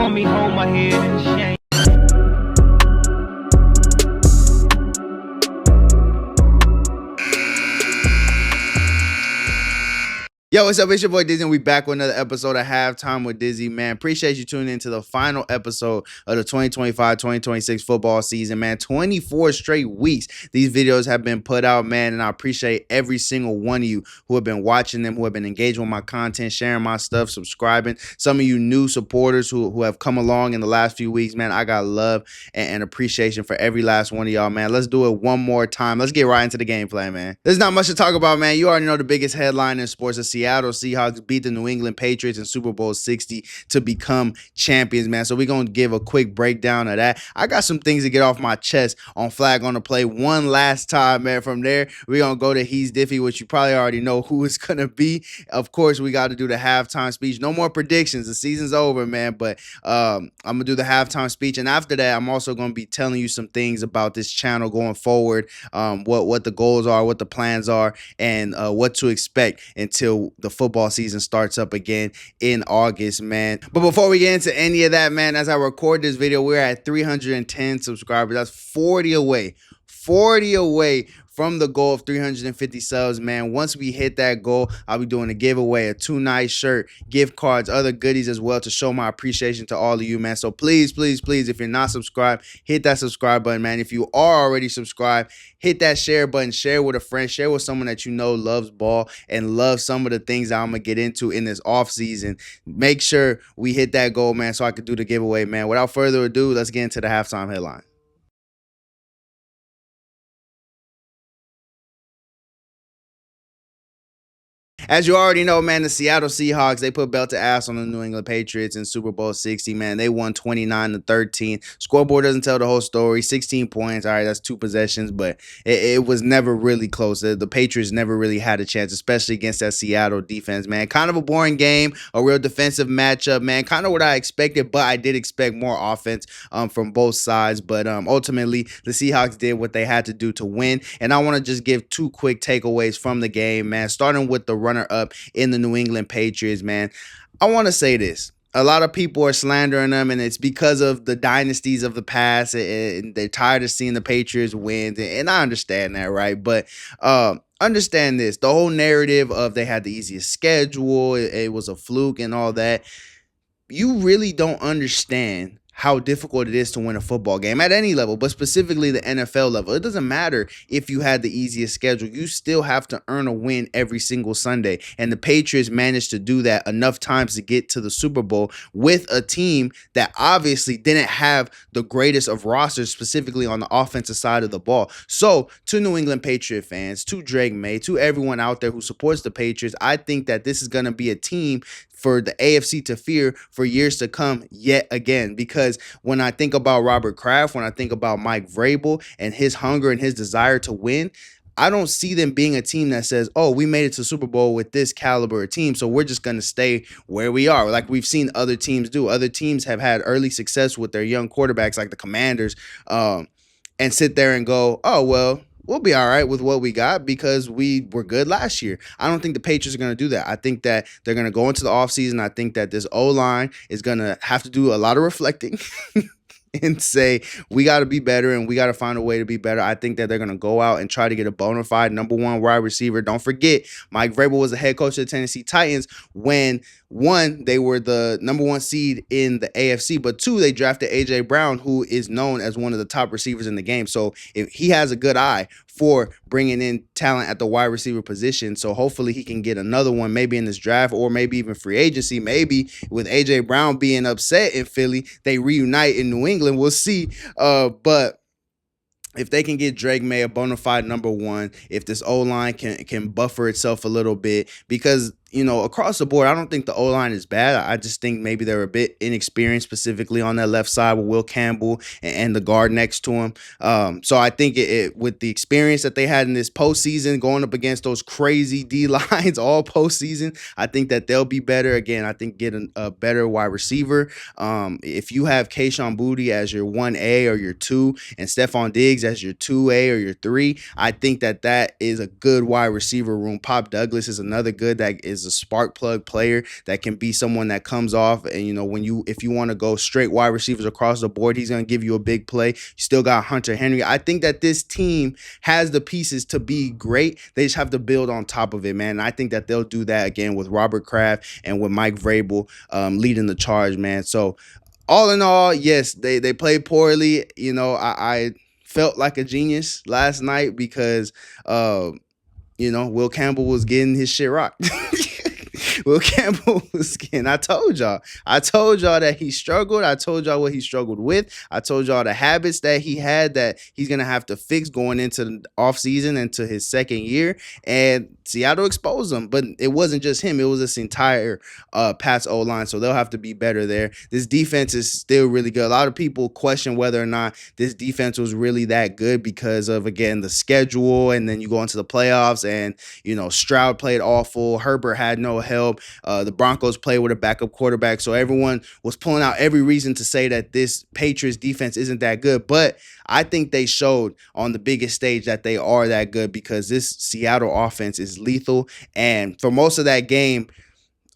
want me hold my head in shame. Yo, what's up? It's your boy Dizzy, and we back with another episode of Halftime with Dizzy, man. Appreciate you tuning into the final episode of the 2025-2026 football season, man. 24 straight weeks these videos have been put out, man, and I appreciate every single one of you who have been watching them, who have been engaging with my content, sharing my stuff, subscribing. Some of you new supporters who have come along in the last few weeks, man. I got love and appreciation for every last one of y'all, man. Let's do it one more time. Let's get right into the gameplay, man. There's not much to talk about, man. You already know the biggest headline in sports is Seattle Seahawks beat the New England Patriots in Super Bowl 60 to become champions, man. So we're going to give a quick breakdown of that. I got some things to get off my chest on Flag on the Play one last time, man. From there, we're going to go to He's Diffie, which you probably already know who it's going to be. Of course, we got to do the halftime speech. No more predictions. The season's over, man. But I'm going to do the halftime speech. And after that, I'm also going to be telling you some things about this channel going forward, what the goals are, what the plans are, and what to expect until the football season starts up again in August, man. But before we get into any of that, man, as I record this video, we're at 310 subscribers. That's 40 away from the goal of 350 subs, man. Once we hit that goal, I'll be doing a giveaway, a 2 nice shirt, gift cards, other goodies as well to show my appreciation to all of you, man. So please, if you're not subscribed, hit that subscribe button, man. If you are already subscribed, hit that share button, share with a friend, share with someone that you know loves ball and loves some of the things that I'm going to get into in this off season. Make sure we hit that goal, man, so I can do the giveaway, man. Without further ado, let's get into the halftime headline. As you already know, man, the Seattle Seahawks, they put belt to ass on the New England Patriots in Super Bowl 60, man. They won 29-13. Scoreboard doesn't tell the whole story. 16 points. All right, that's 2 possessions, but it was never really close. The Patriots never really had a chance, especially against that Seattle defense, man. Kind of a boring game, a real defensive matchup, man. Kind of what I expected, but I did expect more offense from both sides. But ultimately, the Seahawks did what they had to do to win. And I want to just give 2 quick takeaways from the game, man, starting with the runner-up in the New England Patriots, man. I want to say this. A lot of people are slandering them, and it's because of the dynasties of the past, and they're tired of seeing the Patriots win, and I understand that, right? But understand this. The whole narrative of they had the easiest schedule, it was a fluke and all that. You really don't understand how difficult it is to win a football game at any level, but specifically the NFL level. It doesn't matter if you had the easiest schedule. You still have to earn a win every single Sunday. And the Patriots managed to do that enough times to get to the Super Bowl with a team that obviously didn't have the greatest of rosters, specifically on the offensive side of the ball. So to New England Patriot fans, to Drake May, to everyone out there who supports the Patriots, I think that this is going to be a team for the AFC to fear for years to come yet again. Because when I think about Robert Kraft, when I think about Mike Vrabel and his hunger and his desire to win, I don't see them being a team that says, oh, we made it to Super Bowl with this caliber of team, so we're just going to stay where we are, like we've seen other teams do. Other teams have had early success with their young quarterbacks, like the Commanders, and sit there and go, oh, well, we'll be all right with what we got because we were good last year. I don't think the Patriots are going to do that. I think that they're going to go into the offseason. I think that this O-line is going to have to do a lot of reflecting and say, we got to be better and we got to find a way to be better. I think that they're going to go out and try to get a bona fide number 1 wide receiver. Don't forget, Mike Vrabel was the head coach of the Tennessee Titans when, 1, they were the number 1 seed in the AFC, but 2, they drafted A.J. Brown, who is known as one of the top receivers in the game. So if he has a good eye for bringing in talent at the wide receiver position. So hopefully he can get another one, maybe in this draft or maybe even free agency. Maybe with A.J. Brown being upset in Philly, they reunite in New England. We'll see. But if they can get Drake May a bona fide number 1, if this O-line can buffer itself a little bit, because you know, across the board, I don't think the O-line is bad. I just think maybe they're a bit inexperienced, specifically on that left side with Will Campbell and the guard next to him. So I think with the experience that they had in this postseason, going up against those crazy D-lines all postseason, I think that they'll be better. Again, I think get a better wide receiver. If you have Kayshon Boutte as your 1A or your 2 and Stephon Diggs as your 2A or your 3, I think that is a good wide receiver room. Pop Douglas is another good that is is a spark plug player that can be someone that comes off. And, you know, if you want to go straight wide receivers across the board, he's going to give you a big play. You still got Hunter Henry. I think that this team has the pieces to be great. They just have to build on top of it, man. And I think that they'll do that again with Robert Kraft and with Mike Vrabel leading the charge, man. So all in all, yes, they played poorly. You know, I felt like a genius last night because, you know, Will Campbell was getting his shit rocked. Will Campbell was getting, I told y'all that he struggled. I told y'all what he struggled with. I told y'all the habits that he had that he's going to have to fix going into the offseason, into his second year. And Seattle exposed him. But it wasn't just him. It was this entire Pats O-line. So they'll have to be better there. This defense is still really good. A lot of people question whether or not this defense was really that good because of, again, the schedule. And then you go into the playoffs and, you know, Stroud played awful. Herbert had no help. The Broncos played with a backup quarterback. So everyone was pulling out every reason to say that this Patriots defense isn't that good. But I think they showed on the biggest stage that they are that good because this Seattle offense is lethal. And for most of that game,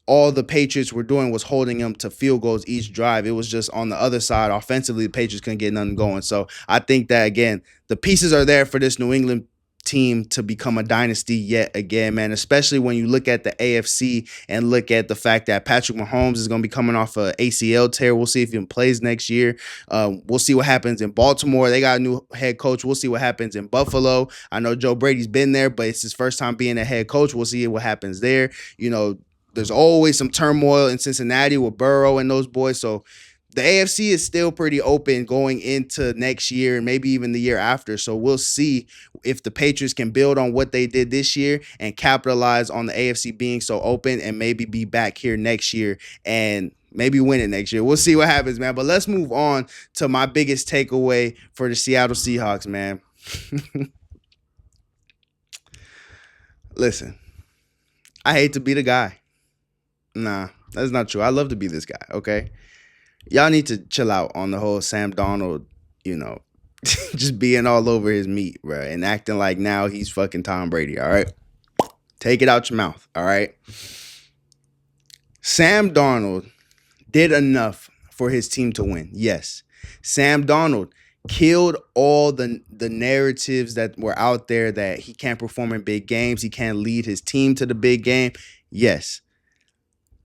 all the Patriots were doing was holding them to field goals each drive. It was just on the other side. Offensively, the Patriots couldn't get nothing going. So I think that, again, the pieces are there for this New England team to become a dynasty yet again, man, especially when you look at the AFC and look at the fact that Patrick Mahomes is going to be coming off a ACL tear. We'll see if he plays next year. We'll see what happens in Baltimore. They got a new head coach. We'll see what happens in Buffalo. I know Joe Brady's been there, but it's his first time being a head coach. We'll see what happens there. You know, there's always some turmoil in Cincinnati with Burrow and those boys. So the AFC is still pretty open going into next year and maybe even the year after. So we'll see if the Patriots can build on what they did this year and capitalize on the AFC being so open and maybe be back here next year and maybe win it next year. We'll see what happens, man. But let's move on to my biggest takeaway for the Seattle Seahawks, man. Listen, I hate to be the guy. Nah, that's not true. I love to be this guy, okay? Y'all need to chill out on the whole Sam Darnold, you know, just being all over his meat, bro, and acting like now he's fucking Tom Brady, all right? Take it out your mouth, all right? Sam Darnold did enough for his team to win, yes. Sam Darnold killed all the narratives that were out there that he can't perform in big games, he can't lead his team to the big game, yes.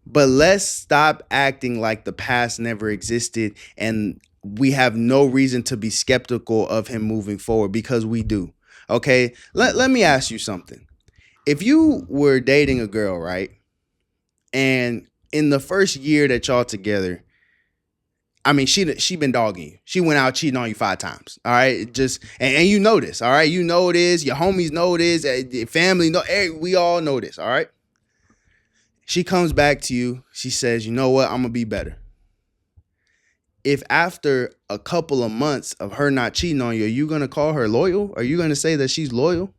But let's stop acting like the past never existed and we have no reason to be skeptical of him moving forward because we do. Okay, let me ask you something. If you were dating a girl, right, and in the first year that y'all together, I mean, she been dogging you. She went out cheating on you 5 times. All right, just and you know this. All right, you know it is. Your homies know this. Your family know. We all know this. All right. She comes back to you. She says, you know what? I'm going to be better. If after a couple of months of her not cheating on you, are you going to call her loyal? Are you going to say that she's loyal?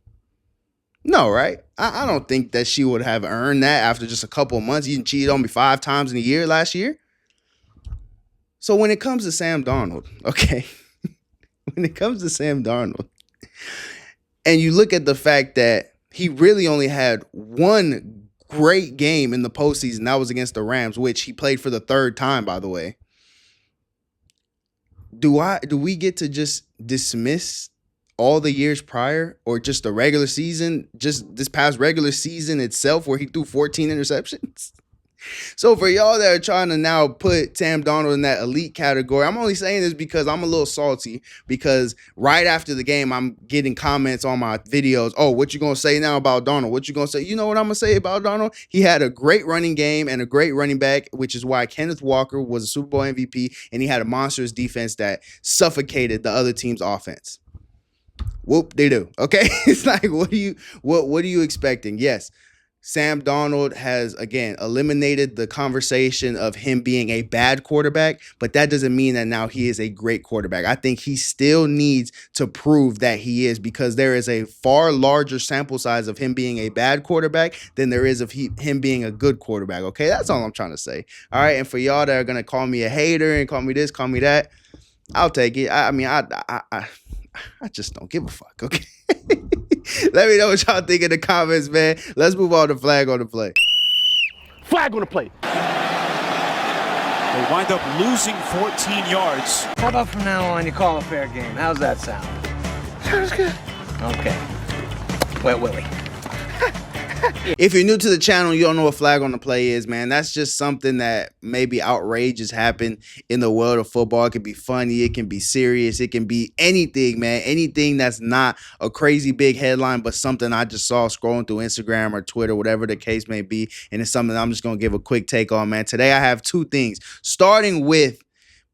No, right? I don't think that she would have earned that after just a couple of months. You cheated on me 5 times in a year last year. So when it comes to Sam Darnold, okay, when it comes to Sam Darnold, and you look at the fact that he really only had one great game in the postseason. That was against the Rams, which he played for the 3rd time, by the way. Do we get to just dismiss all the years prior or just the regular season, just this past regular season itself where he threw 14 interceptions? So for y'all that are trying to now put Sam Darnold in that elite category, I'm only saying this because I'm a little salty because right after the game, I'm getting comments on my videos. Oh, what you going to say now about Darnold? What you going to say? You know what I'm going to say about Darnold? He had a great running game and a great running back, which is why Kenneth Walker was a Super Bowl MVP, and he had a monstrous defense that suffocated the other team's offense. Whoop, they do. Okay, it's like, what are you expecting? Yes. Sam Darnold has, again, eliminated the conversation of him being a bad quarterback, but that doesn't mean that now he is a great quarterback. I think he still needs to prove that he is because there is a far larger sample size of him being a bad quarterback than there is of him being a good quarterback, okay? That's all I'm trying to say, all right? And for y'all that are going to call me a hater and call me this, call me that, I'll take it. I just don't give a fuck, okay? Let me know what y'all think in the comments, man. Let's move on to flag on the play. Flag on the play. They wind up losing 14 yards. How about from now on you call a fair game? How's that sound? Sounds good. Okay. Wet Willie. If you're new to the channel, you don't know what flag on the play is, man. That's just something that maybe outrageous happen in the world of football. It can be funny. It can be serious. It can be anything, man. Anything that's not a crazy big headline, but something I just saw scrolling through Instagram or Twitter, whatever the case may be. And it's something I'm just going to give a quick take on, man. Today I have two things, starting with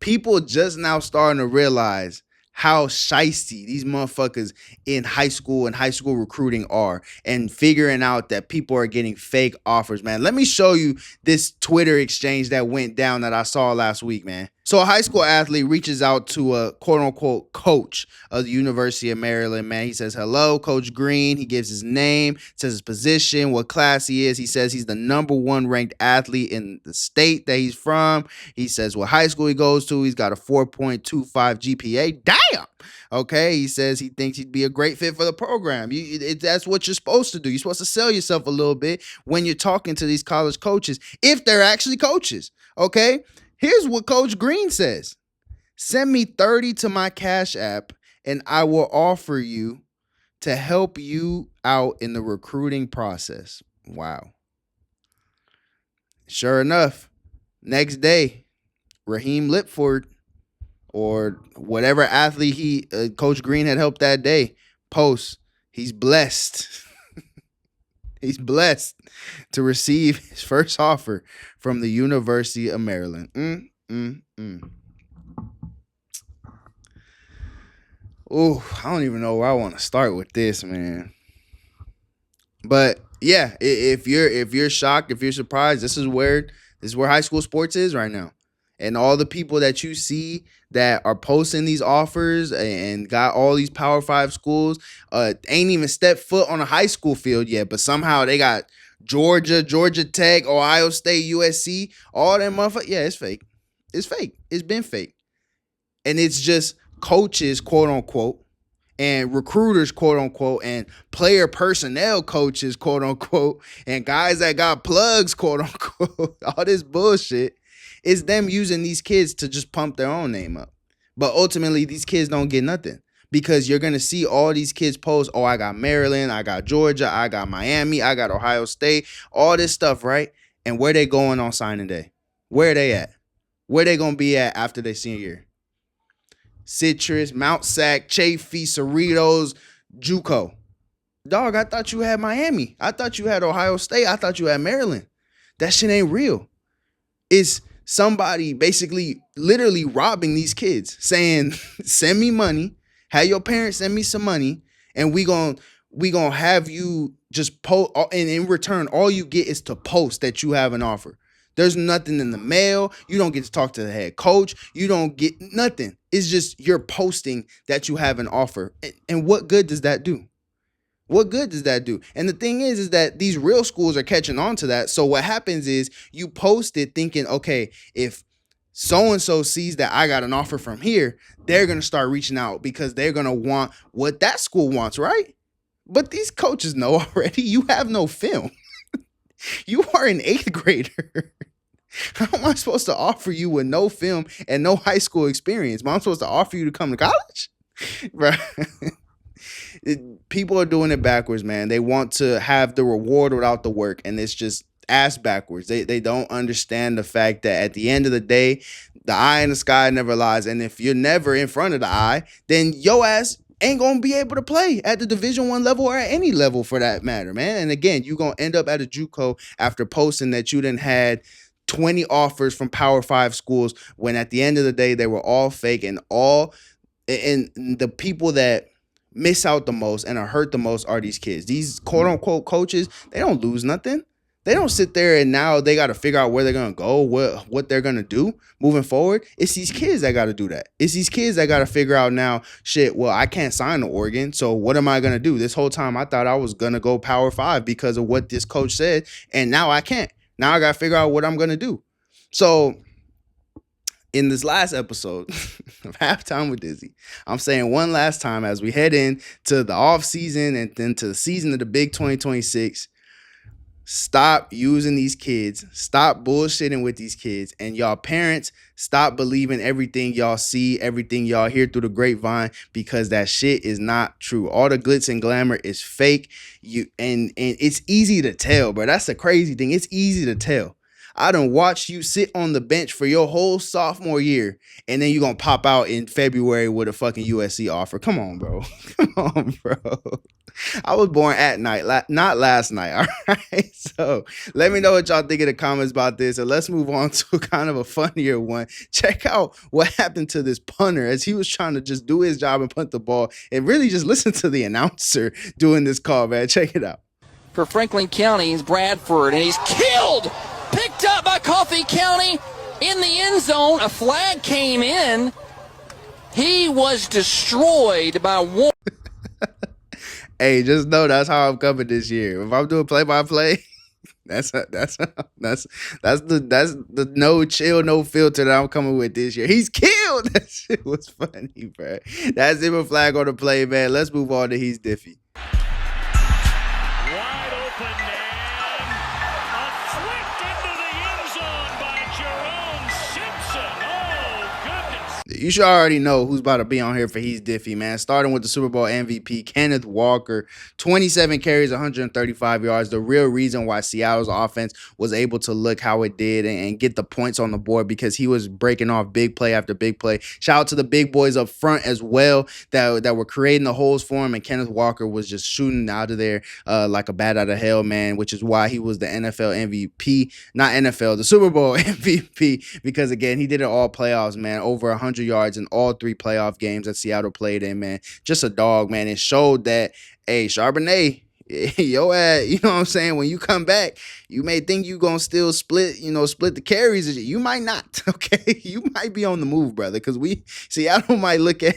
people just now starting to realize how shiesty these motherfuckers in high school and high school recruiting are, and figuring out that people are getting fake offers, man. Let me show you this Twitter exchange that went down that I saw last week, man. So a high school athlete reaches out to a quote-unquote coach of the University of Maryland, man. He says, hello, Coach Green. He gives his name, says his position, what class he is. He says he's the #1 ranked athlete in the state that he's from. He says what high school he goes to. He's got a 4.25 GPA. Damn! Okay, he says he thinks he'd be a great fit for the program. That's what you're supposed to do. You're supposed to sell yourself a little bit when you're talking to these college coaches, if they're actually coaches, okay? Here's what Coach Green says. Send me 30 to my Cash App and I will offer you to help you out in the recruiting process. Wow. Sure enough, next day, Raheem Lipford, or whatever athlete Coach Green had helped that day, posts, he's blessed. He's blessed to receive his first offer from the University of Maryland. Oh, I don't even know where I want to start with this, man. But yeah, if you're shocked, if you're surprised, this is where high school sports is right now. And all the people that you see that are posting these offers and got all these Power 5 schools ain't even stepped foot on a high school field yet, but somehow they got Georgia, Georgia Tech, Ohio State, USC, all that motherfucker. Yeah, it's fake. It's fake. It's been fake. And it's just coaches, quote unquote, and recruiters, quote unquote, and player personnel coaches, quote unquote, and guys that got plugs, quote unquote, all this bullshit. It's them using these kids to just pump their own name up. But ultimately, these kids don't get nothing, because you're going to see all these kids post, oh, I got Maryland, I got Georgia, I got Miami, I got Ohio State, all this stuff, right? And where they going on signing day? Where are they at? Where they going to be at after their senior year? Citrus, Mount Sac, Chafee, Cerritos, JUCO. Dog, I thought you had Miami. I thought you had Ohio State. I thought you had Maryland. That shit ain't real. It's somebody basically literally robbing these kids, saying, send me money, have your parents send me some money, and we gonna have you just post, and in return, all you get is to post that you have an offer. There's nothing in the mail. You don't get to talk to the head coach. You don't get nothing. It's just you're posting that you have an offer. And what good does that do? What good does that do? And the thing is that these real schools are catching on to that. So what happens is you post it thinking, okay, if so-and-so sees that I got an offer from here, they're going to start reaching out because they're going to want what that school wants, right? But these coaches know already you have no film. You are an 8th grader. How am I supposed to offer you with no film and no high school experience? But I'm supposed to offer you to come to college? Right? People are doing it backwards, man. They want to have the reward without the work, and it's just ass backwards. They don't understand the fact that at the end of the day, the eye in the sky never lies. And if you're never in front of the eye, then your ass ain't gonna be able to play at the Division I level or at any level for that matter, man. And again, you're gonna end up at a JUCO after posting that you done had 20 offers from Power 5 schools, when at the end of the day they were all fake, and the people that miss out the most and are hurt the most are these kids. These quote unquote coaches, they don't lose nothing. They don't sit there and now they got to figure out where they're going to go, what they're going to do moving forward. It's these kids that got to do that. It's these kids that got to figure out now, shit, well, I can't sign to Oregon, so what am I going to do? This whole time I thought I was going to go Power 5 because of what this coach said, and now I can't. Now I got to figure out what I'm going to do. So in this last episode of Halftime with Dizzy, I'm saying one last time as we head in to the off season and then to the season of the big 2026, stop using these kids, stop bullshitting with these kids, and y'all parents, stop believing everything y'all see, everything y'all hear through the grapevine, because that shit is not true. All the glitz and glamour is fake. And it's easy to tell, bro. That's the crazy thing. It's easy to tell. I done watched you sit on the bench for your whole sophomore year, and then you're going to pop out in February with a fucking USC offer. Come on, bro. Come on, bro. I was born at night, not last night, all right? So let me know what y'all think in the comments about this, and let's move on to kind of a funnier one. Check out what happened to this punter as he was trying to just do his job and punt the ball, and really just listen to the announcer doing this call, man. Check it out. For Franklin County is Bradford, and he's killed! Picked up by Coffee County in the end zone. A flag came in. He was destroyed by one. Hey, just know that's how I'm coming this year. If I'm doing play-by-play, that's the no chill, no filter that I'm coming with this year. He's killed. That shit was funny, bro. That's him a flag on the play, man. Let's move on to He's Diffie. Wide open man. Flicked into the end zone by Jerome Simpson. Oh, goodness. You should already know who's about to be on here for He's Diffie, man. Starting with the Super Bowl MVP, Kenneth Walker, 27 carries, 135 yards. The real reason why Seattle's offense was able to look how it did and get the points on the board, because he was breaking off big play after big play. Shout out to the big boys up front as well that were creating the holes for him, and Kenneth Walker was just shooting out of there like a bat out of hell, man, which is why he was the NFL MVP, not NFL, the Super Bowl MVP, because, again, he did it all playoffs, man, over 100 yards in all 3 playoff games that Seattle played in, man. Just a dog, man. It showed that, hey, Charbonnet, yo, you know what I'm saying? When you come back, you may think you gonna still split the carries. You might not, okay? You might be on the move, brother, because Seattle might look at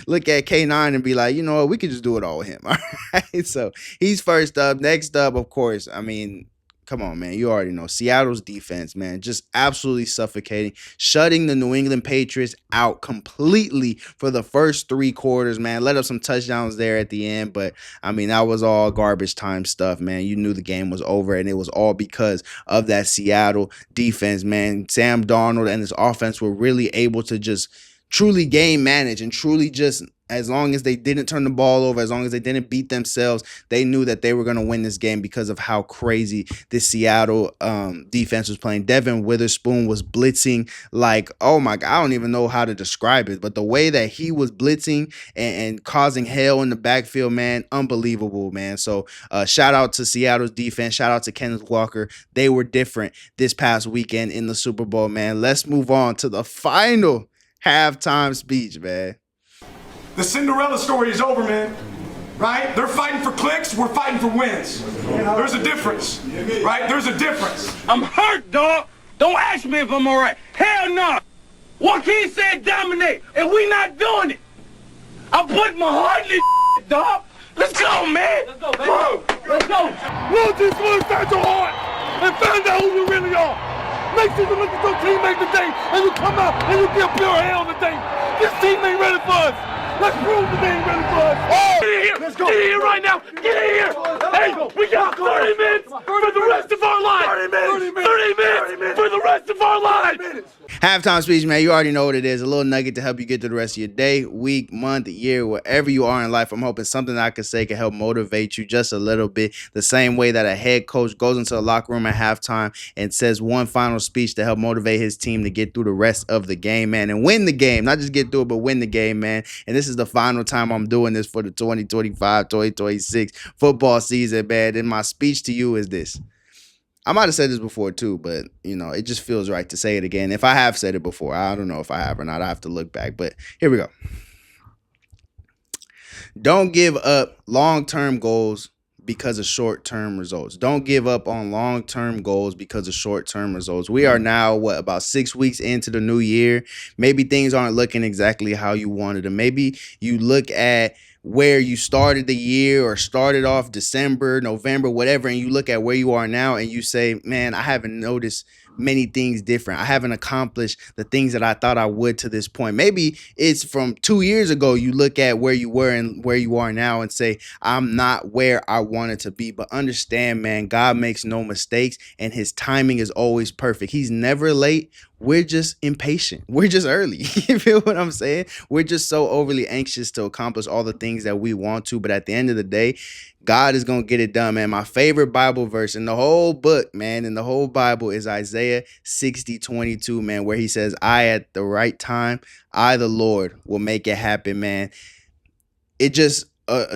K9 and be like, you know what, we could just do it all with him, all right? So he's first up. Next up, of course, I mean, come on, man. You already know. Seattle's defense, man, just absolutely suffocating, shutting the New England Patriots out completely for the first 3 quarters, man. Let up some touchdowns there at the end, but, I mean, that was all garbage time stuff, man. You knew the game was over, and it was all because of that Seattle defense, man. Sam Darnold and his offense were really able to just truly game manage and truly just, as long as they didn't turn the ball over, as long as they didn't beat themselves, they knew that they were going to win this game because of how crazy this Seattle defense was playing. Devin Witherspoon was blitzing like, oh my God, I don't even know how to describe it, but the way that he was blitzing and causing hell in the backfield, man, unbelievable, man. So shout out to Seattle's defense. Shout out to Kenneth Walker. They were different this past weekend in the Super Bowl, man. Let's move on to the final halftime speech, man. The Cinderella story is over, man. Right? They're fighting for clicks, we're fighting for wins. There's a difference. Right? There's a difference. I'm hurt, dog. Don't ask me if I'm all right. Hell no. Joaquin said dominate, and we not doing it. I'm putting my heart in this dog. Let's go, man. Let's go, baby. Let's go. Lord, just want to start your heart and find out who you really are. Make sure you look at your teammate today, and you come out and you give pure hell today. This team ain't ready for us. Let's prove that they ain't ready for us. Oh, get in here. Let's go. Get in here right now. Get in here. Hey, we got 30 minutes for the rest of our lives. 30 minutes for the rest of our lives. Halftime speech, man, you already know what it is. A little nugget to help you get through the rest of your day, week, month, year, wherever you are in life. I'm hoping something I could say can help motivate you just a little bit. The same way that a head coach goes into the locker room at halftime and says one final speech to help motivate his team to get through the rest of the game, man, and win the game. Not just get through it, but win the game, man. And this is the final time I'm doing this for the 2025-2026 football season, man. And my speech to you is this. I might have said this before too, but, you know, it just feels right to say it again. If I have said it before, I don't know if I have or not. I have to look back, but here we go. Don't give up long-term goals because of short-term results. Don't give up on long-term goals because of short-term results. We are now, about 6 weeks into the new year. Maybe things aren't looking exactly how you wanted them. Maybe you look at where you started the year or started off December, November, whatever, and you look at where you are now and you say, man, I haven't noticed many things different. I haven't accomplished the things that I thought I would to this point. Maybe it's from 2 years ago. You look at where you were and where you are now and say, I'm not where I wanted to be. But understand, man, God makes no mistakes and his timing is always perfect. He's never late. We're just impatient. We're just early. You feel what I'm saying? We're just so overly anxious to accomplish all the things that we want to. But at the end of the day, God is going to get it done, man. My favorite Bible verse in the whole book, man, in the whole Bible is Isaiah 60:22, man, where he says, I at the right time, I, the Lord, will make it happen, man. It just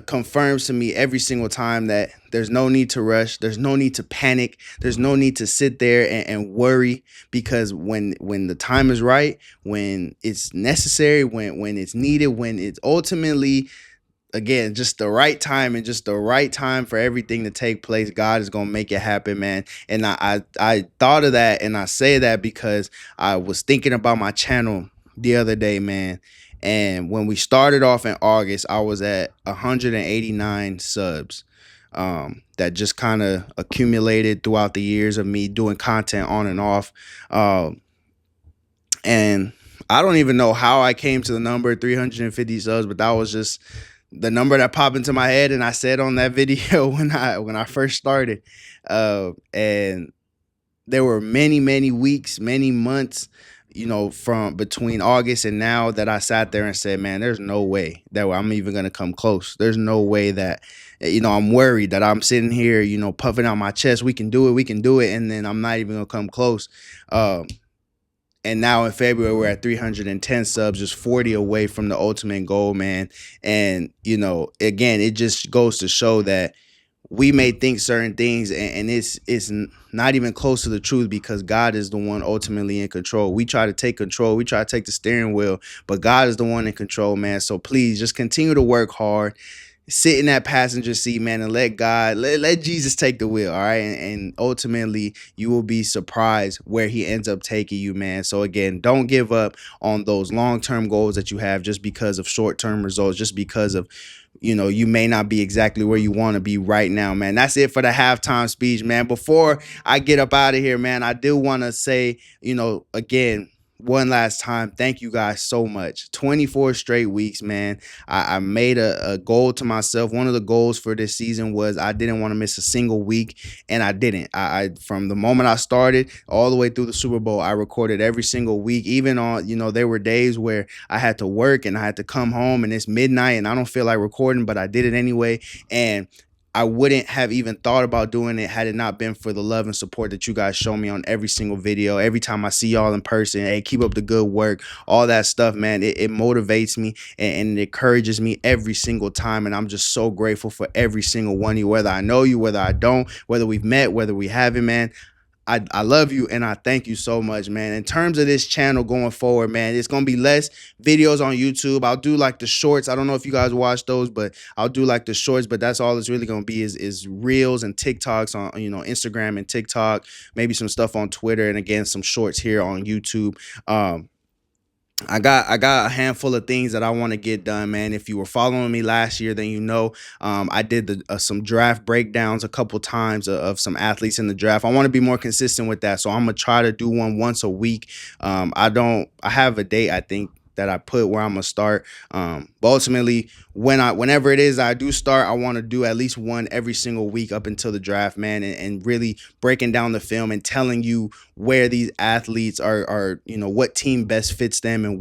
confirms to me every single time that there's no need to rush. There's no need to panic. There's no need to sit there and worry, because when the time is right, when it's necessary, when it's needed, when it's ultimately, again, just the right time and just the right time for everything to take place, God is going to make it happen, man. And I thought of that, and I say that because I was thinking about my channel the other day, man. And when we started off in August, I was at 189 subs that just kind of accumulated throughout the years of me doing content on and off. And I don't even know how I came to the number 350 subs, but that was just the number that popped into my head. And I said on that video when I first started, and there were many weeks, many months, you know, from between August and now that I sat there and said, man, there's no way that I'm even going to come close. There's no way that, you know, I'm worried that I'm sitting here, you know, puffing out my chest. We can do it. And then I'm not even going to come close. And now in February, we're at 310 subs, just 40 away from the ultimate goal, man. And, you know, again, it just goes to show that we may think certain things and it's not even close to the truth, because God is the one ultimately in control. We try to take control. We try to take the steering wheel, but God is the one in control, man. So please just continue to work hard. Sit in that passenger seat, man, and let God, let Jesus take the wheel, all right? And ultimately, you will be surprised where he ends up taking you, man. So again, don't give up on those long-term goals that you have just because of short-term results, just because of, you know, you may not be exactly where you want to be right now, man. That's it for the halftime speech, man. Before I get up out of here, man, I do want to say, you know, again, one last time, thank you guys so much. 24 straight weeks, man. I made a goal to myself. One of the goals for this season was I didn't want to miss a single week, and I didn't. I from the moment I started all the way through the Super Bowl, I recorded every single week. Even on, you know, there were days where I had to work and I had to come home and it's midnight and I don't feel like recording, but I did it anyway. And I wouldn't have even thought about doing it had it not been for the love and support that you guys show me on every single video. Every time I see y'all in person, hey, keep up the good work, all that stuff, man. It motivates me and it encourages me every single time. And I'm just so grateful for every single one of you, whether I know you, whether I don't, whether we've met, whether we haven't, man. I love you and I thank you so much, man. In terms of this channel going forward, man, it's going to be less videos on YouTube. I'll do like the shorts. I don't know if you guys watch those, but I'll do like the shorts, but that's all it's really going to be is reels and TikToks on, you know, Instagram and TikTok, maybe some stuff on Twitter, and again, some shorts here on YouTube. I got a handful of things that I want to get done, man. If you were following me last year, then you know I did some draft breakdowns a couple times of some athletes in the draft. I want to be more consistent with that, so I'm gonna try to do one once a week. I have a date, I think, that I put where I'm gonna start. But ultimately, whenever it is I do start, I want to do at least one every single week up until the draft, man, and really breaking down the film and telling you where these athletes are, you know, what team best fits them and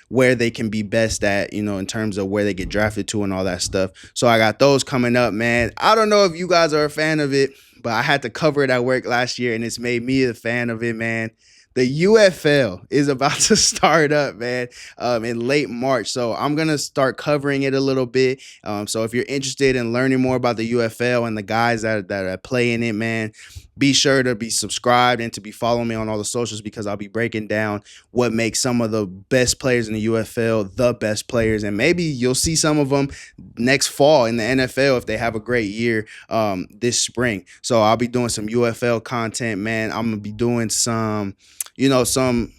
where they can be best at, you know, in terms of where they get drafted to and all that stuff. So I got those coming up, man. I don't know if you guys are a fan of it, but I had to cover it at work last year and it's made me a fan of it, man. The UFL is about to start up, man, in late March. So I'm going to start covering it a little bit. So if you're interested in learning more about the UFL and the guys that are playing it, man, be sure to be subscribed and to be following me on all the socials, because I'll be breaking down what makes some of the best players in the UFL the best players. And maybe you'll see some of them next fall in the NFL if they have a great year this spring. So I'll be doing some UFL content, man. I'm going to be doing some, you know, some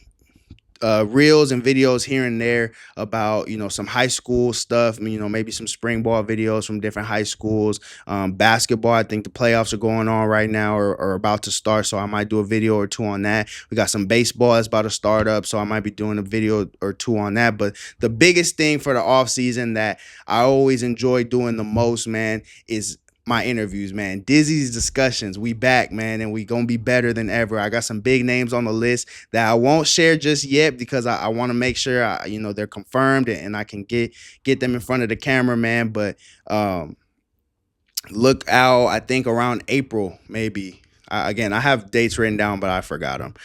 reels and videos here and there about, you know, some high school stuff, you know, maybe some spring ball videos from different high schools. Basketball, I think the playoffs are going on right now or about to start, so I might do a video or two on that. We got some baseball that's about to start up, so I might be doing a video or two on that. But the biggest thing for the off season that I always enjoy doing the most, man, is my interviews, man. Dizzy's discussions. We back, man, and we gonna be better than ever. I got some big names on the list that I won't share just yet because I want to make sure you know, they're confirmed and I can get them in front of the camera, man. But look out, I think around April, maybe. Again, I have dates written down, but I forgot them.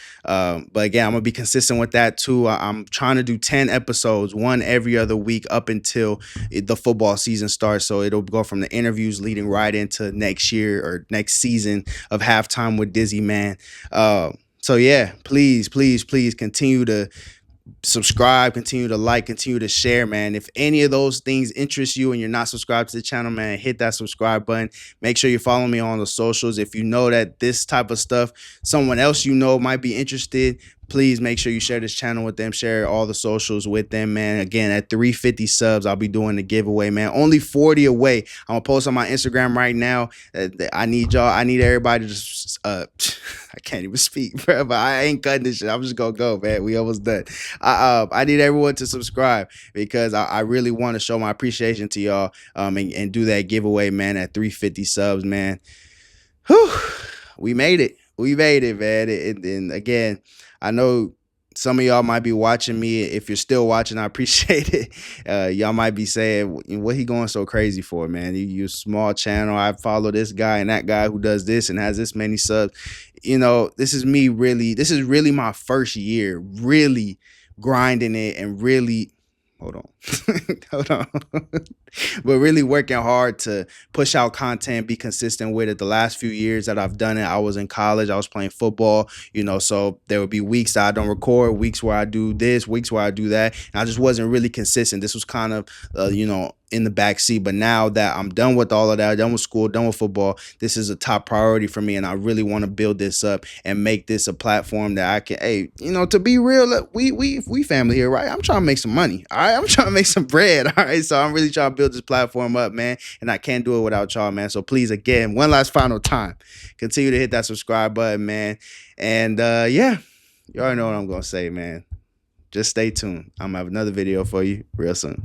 But again, I'm going to be consistent with that too. I'm trying to do 10 episodes, one every other week up until the football season starts. So it'll go from the interviews leading right into next year or next season of Halftime with Dizzy, man. So yeah, please continue to subscribe, continue to like, continue to share, man. If any of those things interest you and you're not subscribed to the channel, man, hit that subscribe button. Make sure you follow me on the socials. If you know that this type of stuff, someone else you know might be interested, please make sure you share this channel with them. Share all the socials with them, man. Again, at 350 subs, I'll be doing the giveaway, man. Only 40 away. I'm gonna post on my Instagram right now. I need y'all. I need everybody to just I can't even speak, bro, but I ain't cutting this shit. I'm just gonna go, man. We almost done. I need everyone to subscribe because I really want to show my appreciation to y'all and do that giveaway, man, at 350 subs, man. Whew. We made it. We made it, man. And again, I know some of y'all might be watching me. If you're still watching, I appreciate it. Y'all might be saying, what he going so crazy for, man? You a small channel. I follow this guy and that guy who does this and has this many subs. You know, this is me really. This is really my first year really grinding it and really. Hold on. But really working hard to push out content, be consistent with it. The last few years that I've done it, I was in college, I was playing football, you know, so there would be weeks that I don't record, weeks where I do this, weeks where I do that. And I just wasn't really consistent. This was kind of, you know, in the back seat. But now that I'm done with all of that, done with school, done with football, this is a top priority for me. And I really want to build this up and make this a platform that I can, hey, you know, to be real, we family here, right? I'm trying to make some money. All right. I'm trying to make some bread. All right. So I'm really trying to build this platform up, man. And I can't do it without y'all, man. So please, again, one last final time, continue to hit that subscribe button, man. And yeah, you already know what I'm going to say, man. Just stay tuned. I'm going to have another video for you real soon.